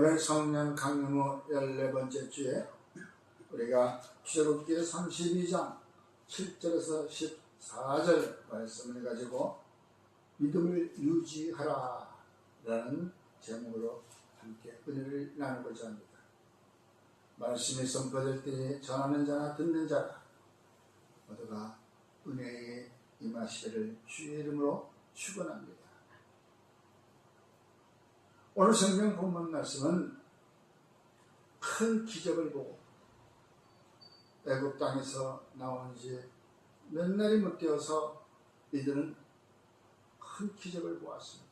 오늘 성령 강림후 14번째 주에 우리가 출애굽기 32장 7절에서 14절 말씀을 가지고 믿음을 유지하라 라는 제목으로 함께 은혜를 나누고자 합니다. 말씀이 선포될 때 전하는 자나 듣는 자가 모두가 은혜에 임하시기를 주의 이름으로 축원합니다. 오늘 성경 본문 말씀은 큰 기적을 보고 애굽 땅에서 나온 지 몇 날이 못 되어서 이들은 큰 기적을 보았습니다.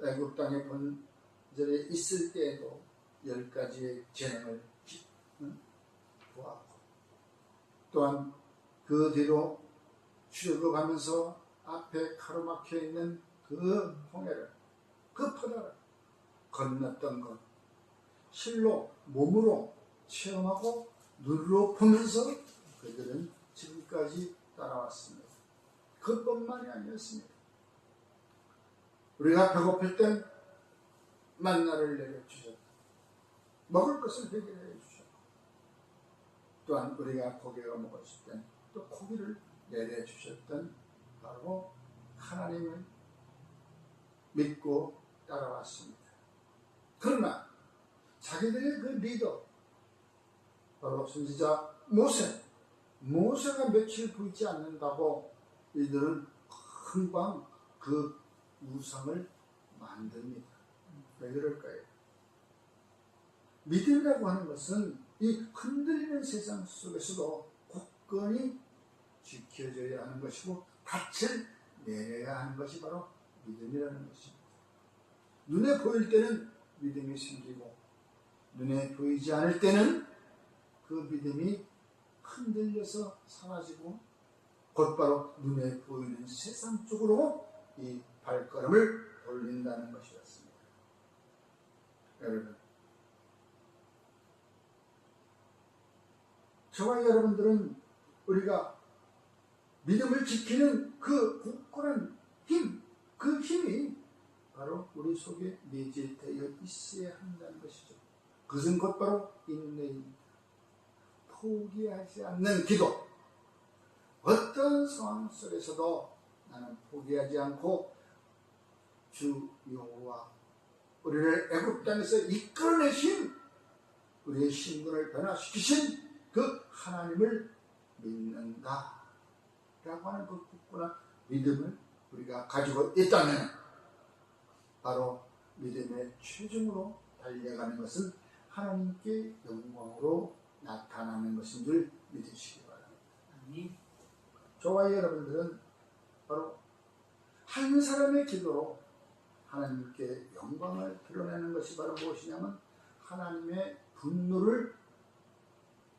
애굽 땅에 본절에 있을 때에도 10가지의 재능을 보았고, 또한 그 뒤로 출애굽하면서 앞에 가로막혀 있는 그 홍해를, 그 바다를 건넜던 것, 실로 몸으로 체험하고 눈으로 보면서 그들은 지금까지 따라왔습니다. 그것뿐만이 아니었습니다. 우리가 배고플 땐 만나를 내려주셨다. 먹을 것을 해결해 주셨고, 또한 우리가 고기가 먹었을 땐 또 고기를 내려주셨던 바로 하나님을 믿고 따라왔습니다. 그러나 자기들의 그 리더, 바로 선지자 모세가 며칠 보이지 않는다고 이들은 금방 그 우상을 만듭니다. 왜 그럴까요? 믿음이라고 하는 것은 이 흔들리는 세상 속에서도 굳건히 지켜져야 하는 것이고 닻을 내려야 하는 것이 바로 믿음이라는 것입니다. 눈에 보일 때는 믿음이 생기고 눈에 보이지 않을 때는 그 믿음이 흔들려서 사라지고 곧바로 눈에 보이는 세상 쪽으로 이 발걸음을 돌린다는 것이었습니다. 여러분, 저와 여러분들은 우리가 믿음을 지키는 그 굳건한 힘, 그 힘이 바로 우리 속에 내재되어 있어야 한다는 것이죠. 그것은 곧바로 인내입니다. 포기하지 않는 기도. 어떤 상황 속에서도 나는 포기하지 않고 주 여호와 우리를 애굽 땅에서 이끌어내신 우리의 신분을 변화시키신 그 하나님을 믿는다 라고 하는 그 굳건한 믿음을 우리가 가지고 있다면 바로 믿음의 최종으로 달려가는 것은 하나님께 영광으로 나타나는 것인 줄 믿으시기 바랍니다. 저와 여러분들은 바로 한 사람의 기도로 하나님께 영광을 드러내는 것이 바로 무엇이냐면 하나님의 분노를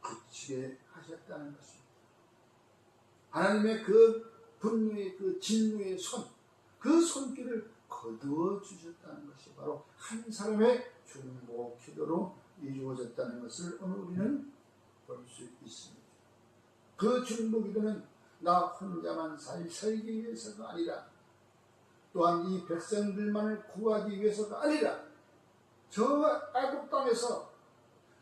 그치게 하셨다는 것입니다. 하나님의 그 분노의 그 진노의 그 손길을 거두어 주셨다는 것이 바로 한 사람의 중보 기도로 이루어졌다는 것을 오늘 우리는 볼 수 있습니다. 그 중보 기도는 나 혼자만 살기 위해서가 아니라 또한 이 백성들만을 구하기 위해서가 아니라 저 애굽 땅에서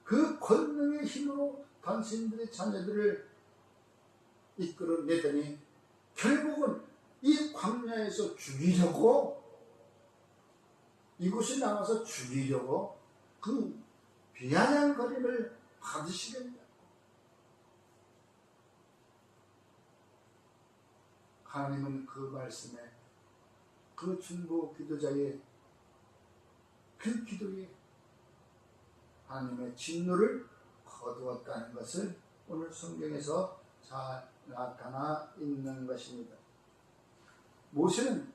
그 권능의 힘으로 당신들의 자녀들을 이끌어내더니 결국은 이 광야에서 죽이려고, 이곳에 나와서 죽이려고 그 비아냥거림을 받으시겠냐. 하나님은 그 말씀에 그 중보 기도자의 그 기도에 하나님의 진노를 거두었다는 것을 오늘 성경에서 잘 나타나 있는 것입니다. 모세는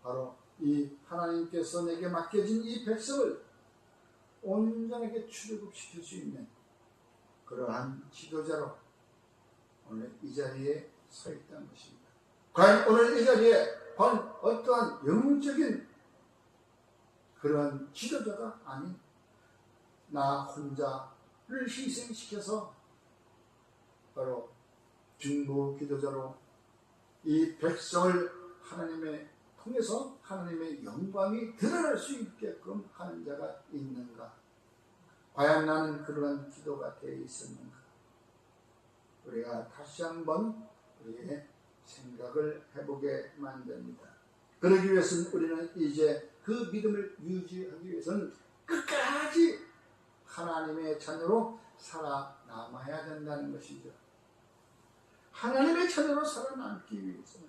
바로 이 하나님께서 내게 맡겨진 이 백성을 온전하게 출애굽시킬 수 있는 그러한 지도자로 오늘 이 자리에 서 있다는 것입니다. 과연 오늘 이 자리에 어떠한 영적인 그런 지도자가 아닌 나 혼자를 희생시켜서 바로 중보 기도자로 이 백성을 하나님의 통해서 하나님의 영광이 드러날 수 있게끔 하는 자가 있는가? 과연 나는 그러한 기도가 되어 있었는가? 우리가 다시 한번 우리의 생각을 해보게 만듭니다. 그러기 위해서는 우리는 이제 그 믿음을 유지하기 위해서는 끝까지 하나님의 자녀로 살아남아야 된다는 것이죠. 하나님의 자녀로 살아남기 위해서는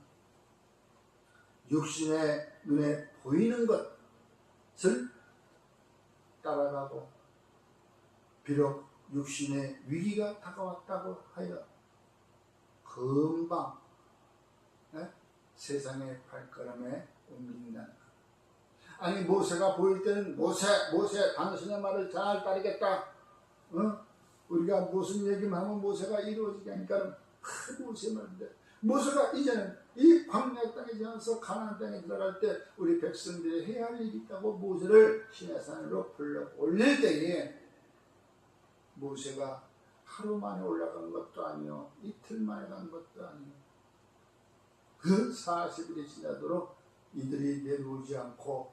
육신의 눈에 보이는 것을 따라가고, 비록 육신의 위기가 다가왔다고 하여 금방 세상의 발걸음에 옮긴다는 것. 아니, 모세가 보일 때는 모세 당신의 말을 잘 따르겠다. 우리가 무슨 얘기만 하면 모세가 이루어지게 하니까 모세 말인데, 모세가 이제는 이 광야 땅에 지나서 가나안 땅에 들어갈 때 우리 백성들이 해야 할 일이 있다고 모세를 시내산으로 불러 올릴 때에 모세가 하루 만에 올라간 것도 아니요, 이틀 만에 간 것도 아니요, 그 40일이 지나도록 이들이 내려오지 않고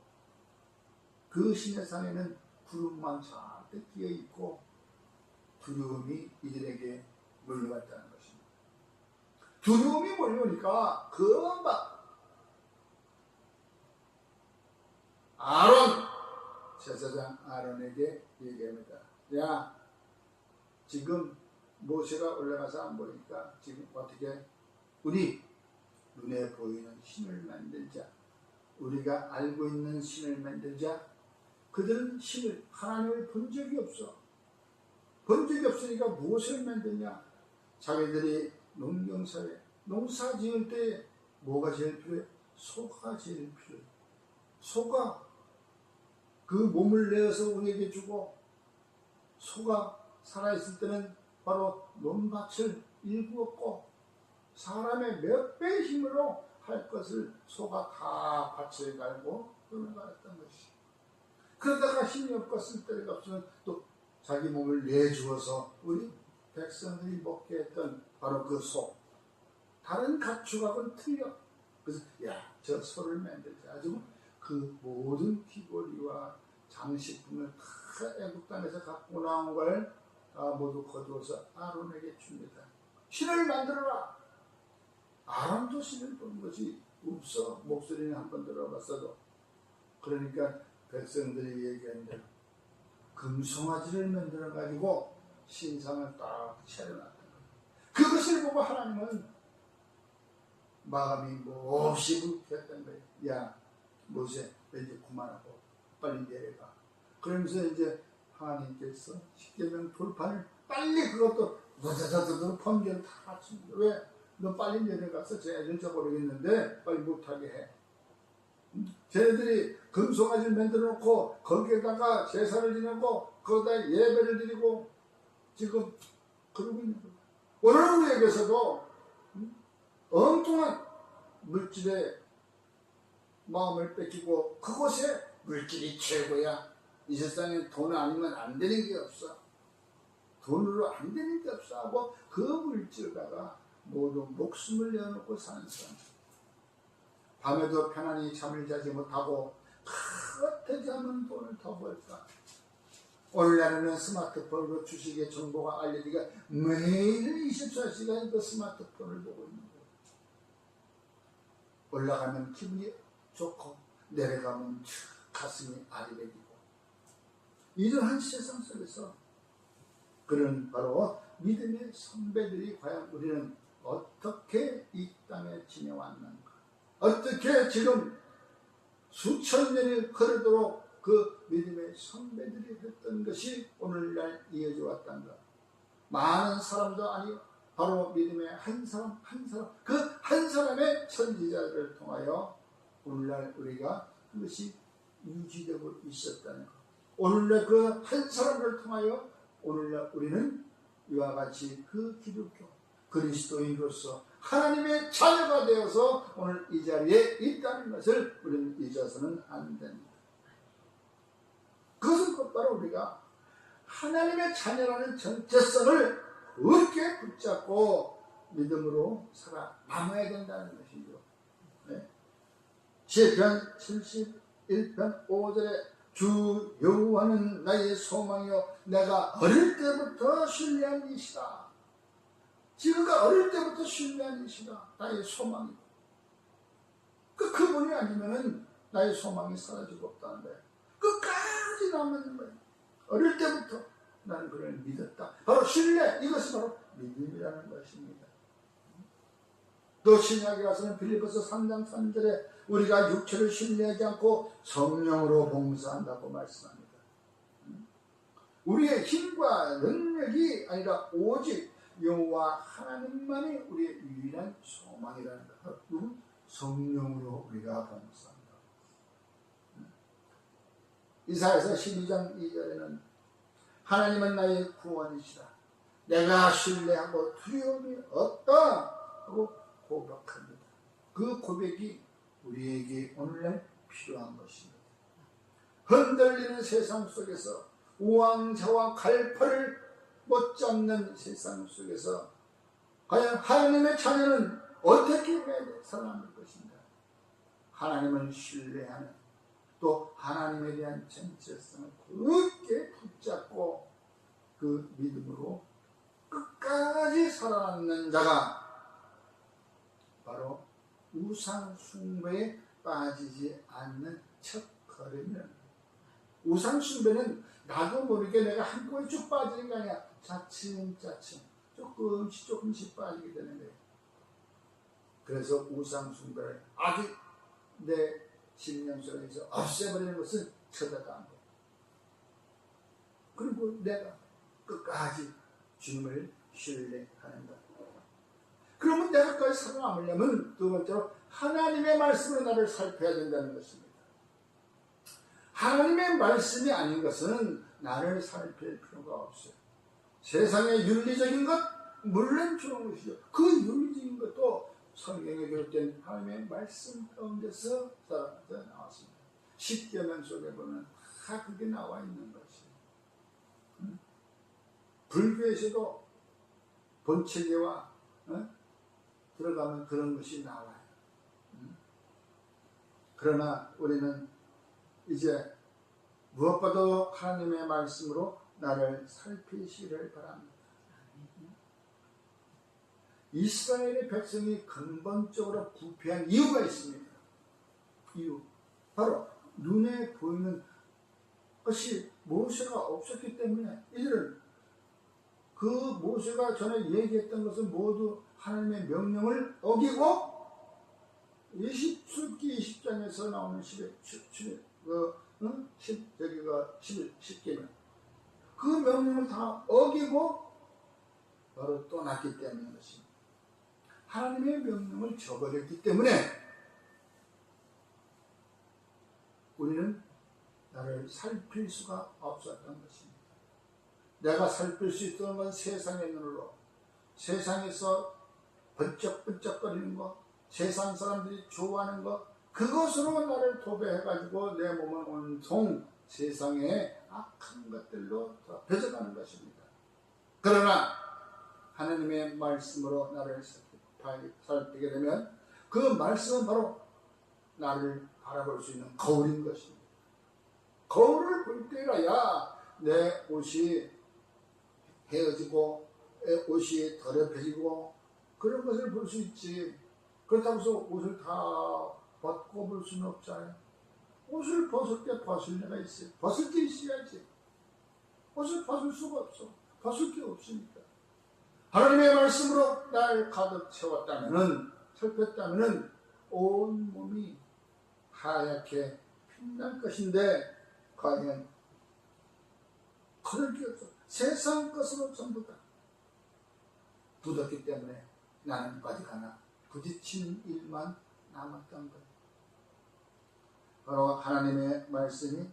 그 시내산에는 구름만 잔뜩 끼어있고 두려움이 이들에게 몰려왔다는 것입니다. 두려움이 몰려오니까 금방 제사장 아론에게 얘기합니다. 야, 지금 모세가 올라가서 안 보니까 지금 어떻게 우리 눈에 보이는 신을 만들자. 우리가 알고 있는 신을 만들자. 그들은 신을, 하나님을 본 적이 없어. 본 적이 없으니까 무엇을 만드냐? 자기들이 농경사회, 농사 지을 때 뭐가 제일 필요해? 소가 제일 필요해. 소가 그 몸을 내어서 우리에게 주고, 소가 살아있을 때는 바로 논밭을 일구었고, 사람의 몇 배의 힘으로 할 것을 소가 다 밭을 갈고 끌어갔던 것이. 그러다가 힘이 없고 쓸데가 없으면 또 자기 몸을 내주어서 우리 백성들이 먹게 했던 바로 그 소. 다른 가축하고는 틀려. 그래서 저 소를 만들자. 가지고 그 모든 귀걸이와 장식품을 다 애국 땅에서 갖고 나온 걸 다 모두 거두어서 아론에게 줍니다. 신을 만들어라. 아론도 신을 본 것이 없어. 목소리는 한번 들어봤어도. 그러니까 백성들이 얘기한 대로 금송아지를 만들어 가지고 신상을 딱 차려놨던 거예요. 그것을 보고 하나님은 마음이 몹시 불쾌했던 거예요. 야, 모세, 너 이제 그만하고 빨리 내려가. 그러면서 이제 하나님께서 십계명 돌판을 빨리 그것도 너자자자자 번개를 다 맞춥니다. 왜? 너 빨리 내려가서 쟤네들 저버리겠는데 빨리 못하게 해. 쟤네들이 금송아지를 만들어 놓고 거기에다가 제사를 지내고 거기다 예배를 드리고 지금 그러고 있는 거예요. 오늘 우리에게서도 엉뚱한 물질에 마음을 뺏기고, 그곳에 물질이 최고야. 이 세상에 돈 아니면 안 되는 게 없어. 돈으로 안 되는 게 없어 하고 그 물질에다가 모두 목숨을 내어놓고 사는 사람. 밤에도 편안히 잠을 자지 못하고 어떻게 하면 돈을 더 벌까? 오늘날에는 스마트폰으로 주식의 정보가 알려지니까 매일 24시간 그 스마트폰을 보고 있는 거예요. 올라가면 기분이 좋고 내려가면 가슴이 아리백이고, 이러한 세상 속에서 그런 바로 믿음의 선배들이 과연 우리는 어떻게 이 땅에 지내왔는가, 어떻게 지금 수천 년이 흐르도록 그 믿음의 선배들이 했던 것이 오늘날 이어져 왔단가. 많은 사람도 아니고 바로 믿음의 한 사람 그 한 사람의 선지자를 통하여 오늘날 우리가 그것이 유지되고 있었다는 것. 오늘날 그 한 사람을 통하여 오늘날 우리는 이와 같이 그 기독교 그리스도인으로서 하나님의 자녀가 되어서 오늘 이 자리에 있다는 것을 우리는 잊어서는 안 됩니다. 그것은 곧바로 우리가 하나님의 자녀라는 정체성을 굳게 붙잡고 믿음으로 살아남아야 된다는 것이죠. 네? 시편 71편 5절에 주 여호와는 나의 소망이요 내가 어릴 때부터 신뢰한 이시다. 지금가 어릴 때부터 신뢰한 이시다. 나의 소망이고 그분이 아니면은 나의 소망이 사라지고 없다는 거예요. 끝까지 남는 거예요. 어릴 때부터 나는 그를 믿었다. 바로 신뢰, 이것이 바로 믿음이라는 것입니다. 또 신약에 가서는 빌립보서 3장 3절에 우리가 육체를 신뢰하지 않고 성령으로 봉사한다고 말씀합니다. 우리의 힘과 능력이 아니라 오직 여호와 하나님만이 우리의 유일한 소망이라는 것. 누구? 성령으로 우리가 봉사한다. 이사야서 12장 2절에는 하나님은 나의 구원이시라. 내가 신뢰하고 두려움이 없다 하고 고백합니다. 그 고백이 우리에게 오늘날 필요한 것입니다. 흔들리는 세상 속에서 우왕좌왕 갈파를 못 잡는 세상 속에서 과연 하나님의 자녀는 어떻게 살아남을 것인가? 하나님을 신뢰하는 또 하나님에 대한 정체성을 굳게 붙잡고 그 믿음으로 끝까지 살아남는 자가 바로 우상 숭배에 빠지지 않는 첫 걸음이라는 거예요. 우상 숭배는 나도 모르게 내가 한꺼번에 쭉 빠지는 게 아니야. 차츰차츰 조금씩 빠지게 되는 거예요. 그래서 우상 숭배를 아직 내 심령 속에서 없애버리는 것은 쳐다도 안 돼. 그리고 내가 끝까지 주님을 신뢰하는 것. 그러면 내가 끝까지 살아남으려면 두 번째로 하나님의 말씀으로 나를 살펴야 된다는 것입니다. 하나님의 말씀이 아닌 것은 나를 살필 필요가 없어요. 세상의 윤리적인 것 물론 좋은 것이죠. 그 윤리적인 것도 성경에 기록된 하나님의 말씀 가운데서 나왔습니다. 10계명 속에 보면 다 그게 나와 있는 것이에요. 불교에서도 본체계와 들어가면 그런 것이 나와요. 그러나 우리는 이제 무엇보다도 하나님의 말씀으로 나를 살피시기를 바랍니다. 이스라엘의 백성이 근본적으로 부패한 이유가 있습니다. 이유. 바로 눈에 보이는 것이 모세가 없었기 때문에 이들은 그 모세가 전에 얘기했던 것은 모두 하나님의 명령을 어기고 출애굽기 20장에서 나오는 10계명 그 명령을 다 어기고 바로 떠났기 때문인 것입니다. 하나님의 명령을 저버렸기 때문에 우리는 나를 살필 수가 없었던 것입니다. 내가 살필 수 있던 건 세상의 눈으로, 세상에서 번쩍번쩍거리는 것, 세상 사람들이 좋아하는 것, 그것으로 나를 도배해가지고 내 몸은 온통 세상의 악한 것들로 벼져가는 것입니다. 그러나 하나님의 말씀으로 나를 살피게 되면 그 말씀은 바로 나를 바라볼 수 있는 거울인 것입니다. 거울을 볼 때라야 내 옷이 헤어지고 옷이 더럽혀지고 그런 것을 볼 수 있지. 그렇다고 해서 옷을 다 벗고 볼 수는 없잖아요. 옷을 벗을 때 벗을 때가 있어요. 벗을 게 있어야지. 옷을 벗을 수가 없어. 벗을 게 없으니까. 하나님의 말씀으로 날 가득 채웠다면은, 살폈다면은 온 몸이 하얗게 빛날 것인데 과연 그럴 게 없어. 세상 것으로 전부 다 묻었기 때문에 나는 어디 가나 부딪히는 일만 남았던 거예요. 바로 하나님의 말씀이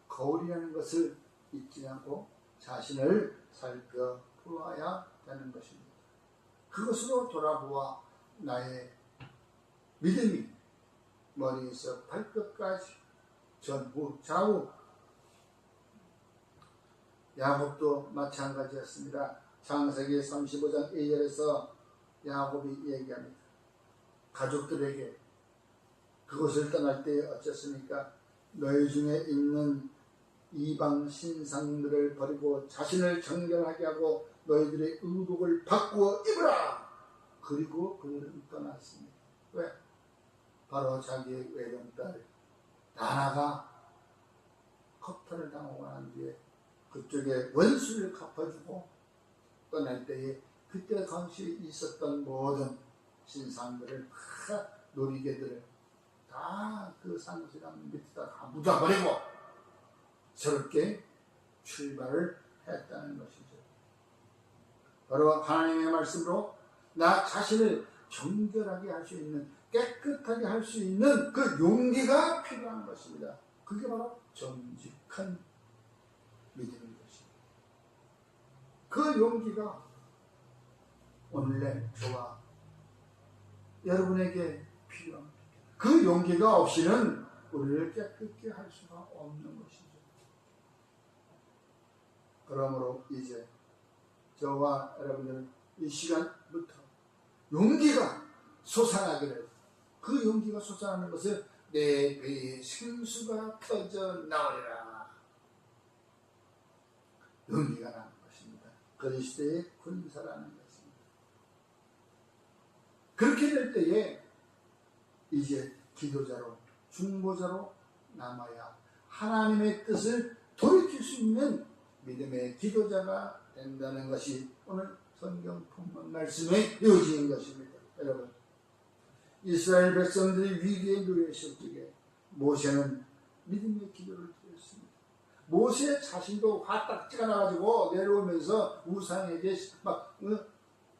거울이라는 것을 잊지 않고 자신을 살펴보아야 되는 것입니다. 그것으로 돌아보아 나의 믿음이 머리에서 발끝까지 전후 좌우. 야곱도 마찬가지였습니다. 창세기 35장 2절에서 야곱이 얘기합니다. 가족들에게 그곳을 떠날 때 어쨌습니까? 너희 중에 있는 이방 신상들을 버리고 자신을 정결하게 하고 너희들의 의복을 바꾸어 입으라. 그리고 그들은 떠났습니다. 왜? 바로 자기의 외동딸 다나가 커터를 당하고 난 뒤에 그쪽에 원수를 갚아주고 떠날 때에 그때 당시에 있었던 모든 신상들을 다 놀이개들을 다 그 산수랑 밑에다 다 묻어버리고 저렇게 출발을 했다는 것이죠. 바로 하나님의 말씀으로 나 자신을 정결하게 할 수 있는, 깨끗하게 할 수 있는 그 용기가 필요한 것입니다. 그게 바로 정직한 믿음인 것입니다. 그 용기가 오늘날 저와 여러분에게 필요합니다. 그 용기가 없이는 우리를 깨끗게 할 수가 없는 것이죠. 그러므로 이제 저와 여러분들은 이 시간부터 용기가 솟아나기를, 그 용기가 솟아나는 것을 내 배에 생수가 터져 나오리라. 용기가 나는 것입니다. 그리스도의 군사라는 것입니다. 그렇게 될 때에 이제 기도자로, 중보자로 남아야 하나님의 뜻을 돌이킬 수 있는 믿음의 기도자가 된다는 것이 오늘 성경 본문 말씀의 요지인 것입니다. 여러분, 이스라엘 백성들이 위기에 놓였을 때에 모세는 믿음의 기도를 드렸습니다. 모세 자신도 화딱지가 나가지고 내려오면서 우상에게 막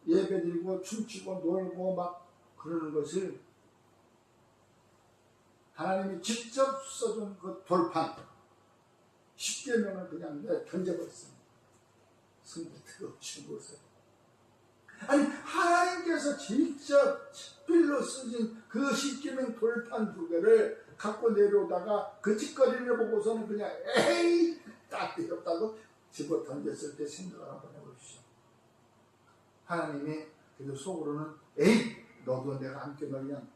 예배드리고 춤추고 놀고 막 그러는 것을 하나님이 직접 써준 그 돌판 10계명을 그냥 던져버렸습니다. 승부트가 없이 곳에. 아니, 하나님께서 직접 필로 쓰신 그 10계명 돌판 2개를 갖고 내려오다가 그 짓거리를 보고서는 그냥 에이 딱 되었다고 집어 던졌을 때 생각을 한번 해보십시오. 하나님이 그래도 속으로는 에이 너도 내가 함께 그냥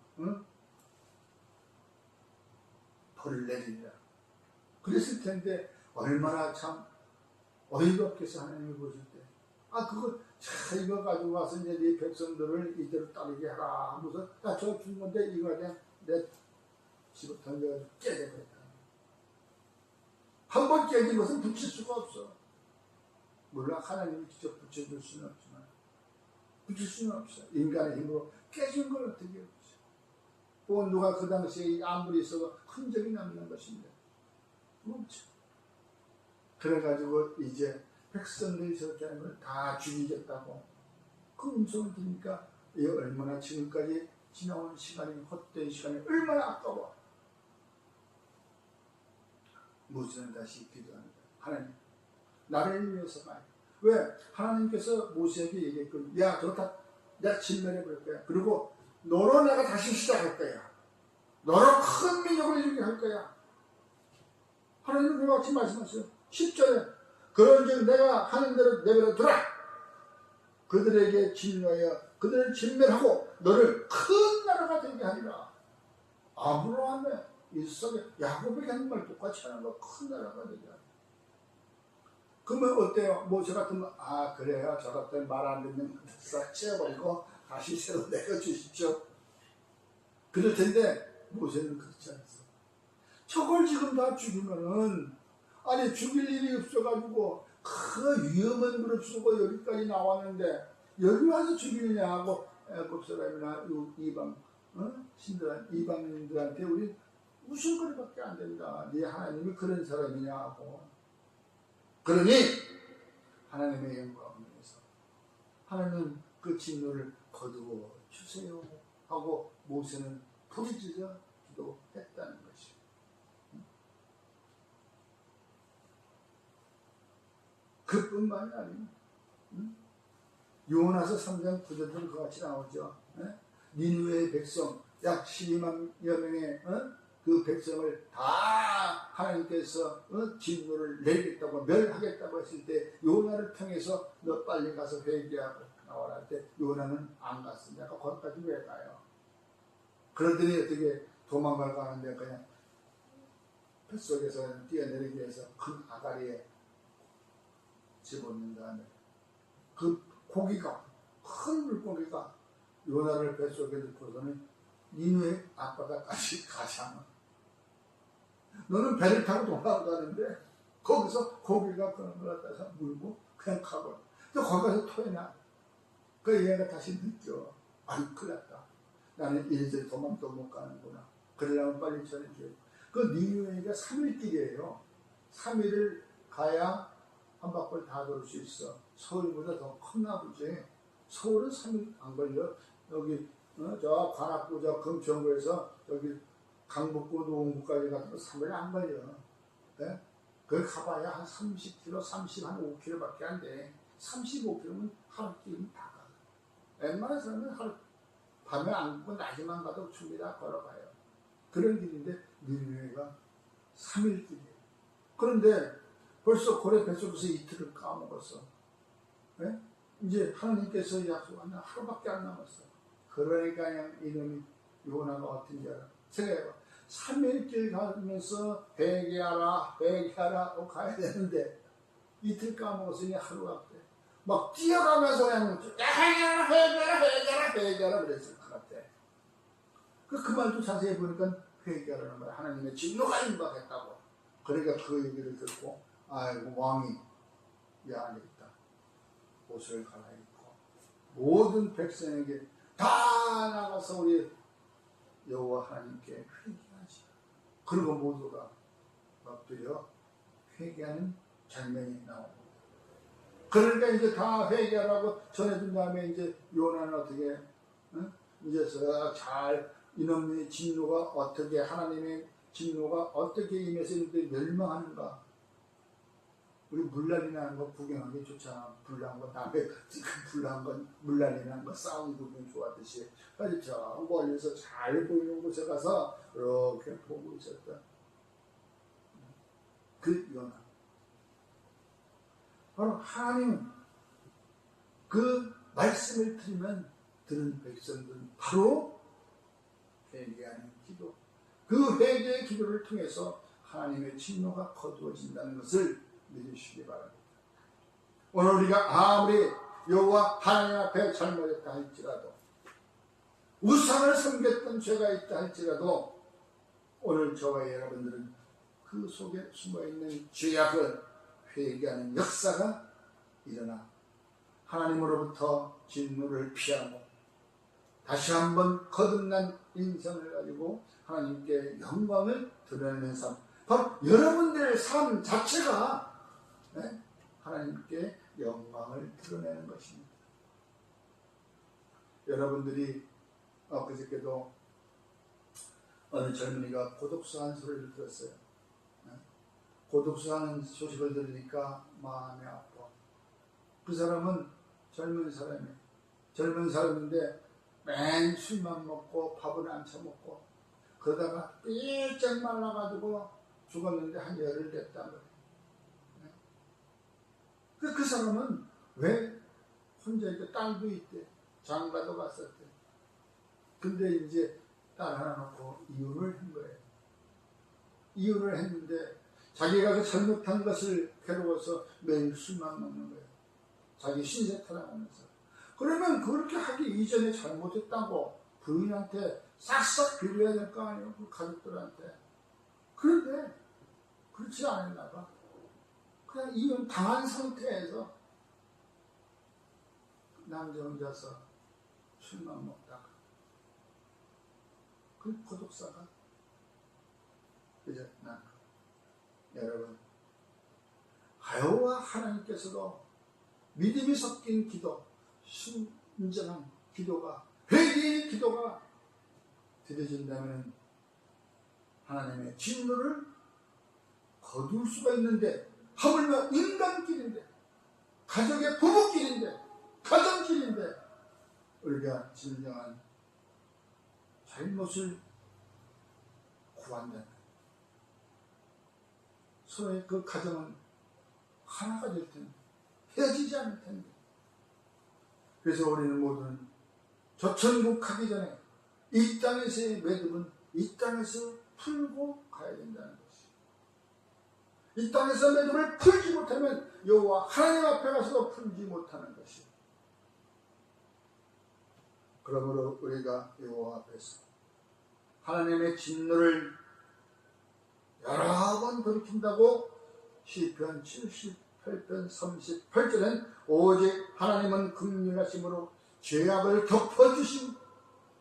벌을 내리리라 그랬을 텐데 얼마나 참 어이가 없겠어. 하나님이 보실 때 그거 자 이거 가지고 와서 이제 네 백성들을 이대로 따르게 하라 하면서 야 저 준 건데 이거 그냥 내 집어 던져가지고 깨져버렸다. 한 번 깨진 것은 붙일 수가 없어. 물론 하나님이 직접 붙여줄 수는 없지만 붙일 수는 없어. 인간의 힘으로 깨진 걸 어떻게 해요? 또 누가 그 당시에 아무리 있어도 흔적이 남는 것입니다. 없죠. 그래가지고 이제 백성들이 저렇게 하는 걸 다 죽이겠다고 그 음성을 들으니까 이 얼마나 지금까지 지나온 시간이, 헛된 시간이 얼마나 아까워. 모세는 다시 기도합니다. 하나님 나를 위해서만. 왜? 하나님께서 모세에게 얘기했거든. 야 그렇다 내가 진멸해버릴 거야. 그리고 너로 내가 다시 시작할 거야. 너로 큰 민족을 이루게 할 거야. 하나님은 그와 같이 말씀하셨어요. 10절에 그런즉 내가 하는 대로 내버려 두라. 그들에게 진노하여 그들을 진멸하고 너를 큰 나라가 되게 하리라. 아브라함의 이삭의 야곱에게 하는 말 똑같이 하는 거, 큰 나라가 되게 하리라. 그러면 어때요? 모세 같으면 그래요. 저 같은 말 안 듣는 것들 싹 채워버리고 다시 새로 내려주십시오. 그럴 텐데 모세는 그렇지 않았어. 저걸 지금 다 죽이면은 아니 죽일 일이 없어가지고 그 위험한 그릇 쓰고 여기까지 나왔는데 여기 와서 죽이느냐 하고 애굽 사람이나 이방 신들한 이방인들한테 우리 웃음거리밖에 안 된다. 네 하나님이 그런 사람이냐 하고. 그러니 하나님의 영광을 위해서 하나님 그 진노를 거두어 주세요 하고 모세는 부르짖어 기도했다는 것이에요. 그뿐만이 아니에요. 요나서 3장 9절은 그같이 나오죠. 니느웨의 백성 약 12만여 명의 그 백성을 다 하나님께서 진노를 내리겠다고 멸하겠다고 했을 때 요나를 통해서 너 빨리 가서 회개하고 나와라 할 때 요나는 안 갔습니다. 거기까지 왜 가요? 그러더니 어떻게 도망갈까 하는데 그냥 뱃속에서 뛰어내리기 위해서 큰 아가리에 집어넣는 다음에 그 고기가, 큰 물고기가 요나를 뱃속에 넣고서는 니누의 앞바다까지 가잖아. 너는 배를 타고 도망가는데 거기서 고기가 그런 걸 갖다가 물고 그냥 가버려. 또 거기 가서 토해나. 그 얘가 다시 느껴. 아유, 큰일 났다. 나는 이제 도망도 못 가는구나. 그러려면 빨리 전해줘요. 그 니누에가 3일 길이에요. 3일을 가야 한 바퀴 다 돌 수 있어. 서울보다 더 컸나 보지. 서울은 3일 안 걸려. 여기 저 관악구 저 금천구에서 여기 강북구 노원구까지 가서 3일 안 걸려. 네? 그걸 가봐야 한 30km, 35km밖에 안 돼. 35km면 하루 뛰면 다 가. 웬만한 사람은 하루 밤에 안 걷고 낮에만 가도 충분히 다 걸어가요. 그런 길인데 니누에가 3일 길이에요. 그런데 벌써 고래 뱃속에서 이틀을 까먹었어. 네? 이제 하나님께서 약속한 날 하루밖에 안 남았어. 그러니까 그냥 이놈이 요나가 어떤지 알아. 생각해봐. 3일 길 가면서 회개하라 하고 가야 되는데 이틀 까먹었으니 하루가 돼. 막 뛰어가면서 그냥 회개하라 그랬을 것 같아. 그 말도 자세히 보니까 회개하라는 거야. 하나님의 진노가 임박했다고. 그러니까 그 얘기를 듣고 아이고 왕이 야 안되겠다. 옷을 갈아입고 모든 백성에게 다 나가서 우리 여호와 하나님께 회개하지. 그리고 모두가 엎드려 회개하는 장면이 나옵니다. 그러니까 이제 다 회개하라고 전해준 다음에 이제 요나는 어떻게 이제 잘 이놈의 진노가 어떻게 하나님의 진노가 어떻게 임해서 이들이 멸망하는가. 우리 물난리 나는 거 구경하기 좋잖아. 불난 거 남의 불난 건 물난리 나는 거 싸움 구경 좋아하듯이. 그래서 저 멀리서 잘 보이는 곳에 가서 이렇게 보고 있었다. 그 요나. 바로 하나님 그 말씀을 들은 백성들은 바로 회개하는 기도. 그 회개의 기도를 통해서 하나님의 진노가 거두어진다는 것을 믿으시기 바랍니다. 오늘 우리가 아무리 여호와 하나님 앞에 잘못했다 할지라도 우상을 섬겼던 죄가 있다 할지라도 오늘 저와 여러분들은 그 속에 숨어있는 죄악을 회개하는 역사가 일어나 하나님으로부터 진노를 피하고 다시 한번 거듭난 인생을 가지고 하나님께 영광을 드러내는 삶. 바로 여러분들의 삶 자체가 하나님께 영광을 드러내는 것입니다. 여러분들이 그저께도 어느 젊은이가 고독수 하는 소리를 들었어요. 고독수 하는 소식을 들으니까 마음이 아파. 그 사람은 젊은 사람인데 맨 술만 먹고 밥을 안 처먹고 그러다가 삐쩍 말라가지고 죽었는데 한 열흘 됐단 말이에요. 그 사람은 왜 혼자 있대? 딸도 있대. 장가도 갔었대. 근데 이제 딸 하나 놓고 이혼을 한 거예요. 이혼을 했는데 자기가 그 잘못한 것을 괴로워서 매일 술만 먹는 거예요. 자기 신세 타령하면서. 그러면 그렇게 하기 이전에 잘못했다고 부인한테 싹싹 비교해야 될 거 아니에요. 그 가족들한테. 그런데 그렇지 않았나 봐. 그냥 이혼 당한 상태에서 남자 혼자서 술만 먹다가 그 고독사가 그저 난 여러분 여호와 하나님께서도 믿음이 섞인 기도, 순전한 기도가, 회개의 기도가 드려진다면 하나님의 진노를 거둘 수가 있는데 하물며 인간길인데, 가족의 부부길인데, 가정길인데 우리가 진정한 잘못을 구한다면 서로의 그 가정은 하나가 될 텐데 헤어지지 않을 텐데. 그래서 우리는 모두는 저 천국 가기 전에 이 땅에서의 매듭은 이 땅에서 풀고 가야 된다는 것이. 이 땅에서 매듭을 풀지 못하면 여호와 하나님 앞에 가서도 풀지 못하는 것이. 그러므로 우리가 여호와 앞에서 하나님의 진노를 여러 번 돌이킨다고 시편 78편 38절엔 오직 하나님은 긍휼하심으로 죄악을 덮어주시고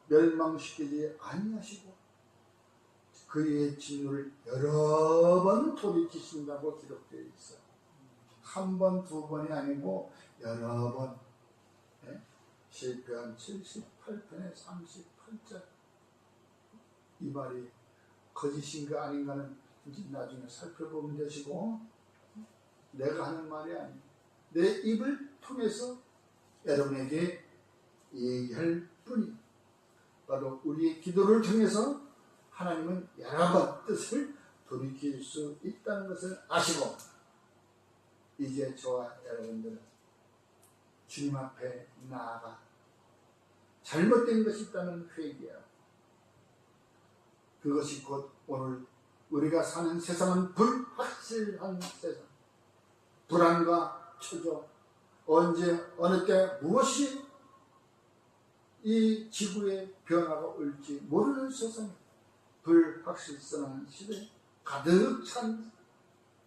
멸망시키지 아니하시고 그의 진노를 여러 번 돌이키신다고 기록되어 있어요. 한 번, 두 번이 아니고 여러 번. 시편 78편의 38절. 이 말이 거짓인가 아닌가는 이제 나중에 살펴보면 되시고, 내가 하는 말이 아니에요. 내 입을 통해서 여러분에게 얘기할 뿐이, 바로 우리의 기도를 통해서 하나님은 여러 번 뜻을 돌이킬 수 있다는 것을 아시고, 이제 저와 여러분들은 주님 앞에 나아가 잘못된 것이 있다면 회개하고, 그것이 곧 오늘 우리가 사는 세상은 불확실한 세상, 불안과 초조, 언제 어느 때 무엇이 이 지구의 변화가 올지 모르는 세상, 불확실성한 시대, 가득 찬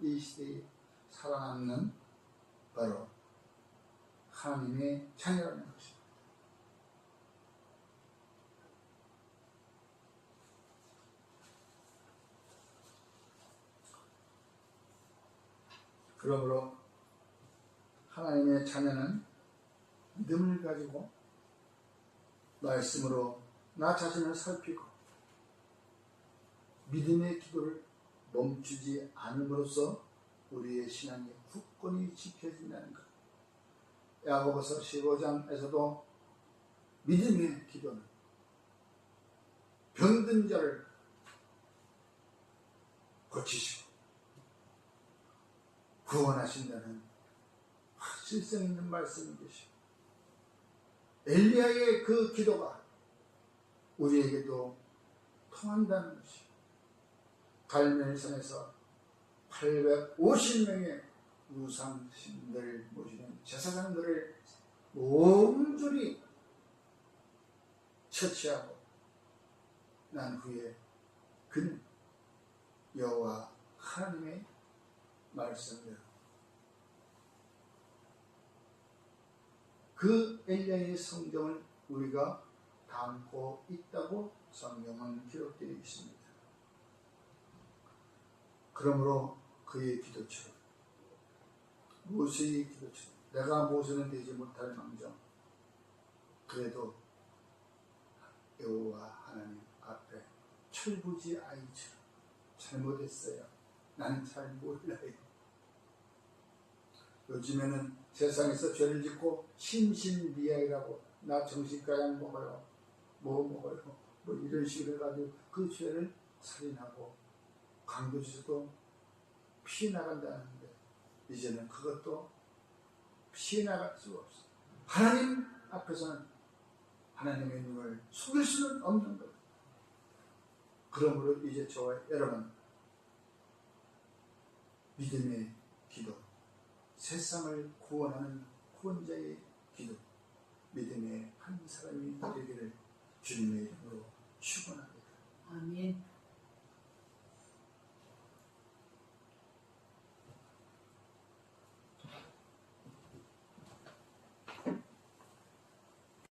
이 시대에 살아남는 바로 하나님의 자녀라는 것입니다. 그러므로 하나님의 자녀는 믿음을 가지고 말씀으로 나 자신을 살피고 믿음의 기도를 멈추지 않음으로써 우리의 신앙이 굳건히 지켜진다는 것. 야고보서 15장에서도 믿음의 기도는 병든 자를 고치시고 구원하신다는 확실성 있는 말씀이 계시고, 엘리야의 그 기도가 우리에게도 통한다는 것이, 갈멜산에서 850명의 우상신들을 모시는 제사장들을 몸둘이 처치하고 난 후에 그는 여호와 하나님의 말씀대로 그 엘리야의 성경을 우리가 담고 있다고 성경은 기록되어 있습니다. 그러므로 그의 기도처럼, 모세의 기도처럼, 내가 모세는 되지 못할 망정 그래도 여호와 하나님 앞에 철부지 아이처럼 잘못했어요. 나는 잘 몰라요. 요즘에는 세상에서 죄를 짓고 심신미약이라고, 나 정신과약 먹어요, 뭐 먹어요, 뭐 이런 식으로 해가지고 그 죄를 살인하고 강도짓도 피해 나간다는데, 이제는 그것도 피해 나갈 수가 없어요. 하나님 앞에서는 하나님의 눈을 속일 수는 없는 거예요. 그러므로 이제 저와 여러분, 믿음의 기도, 세상을 구원하는 구원자의 기도, 믿음의 한 사람이 되기를 주님의 이름으로 축원합니다. 아멘.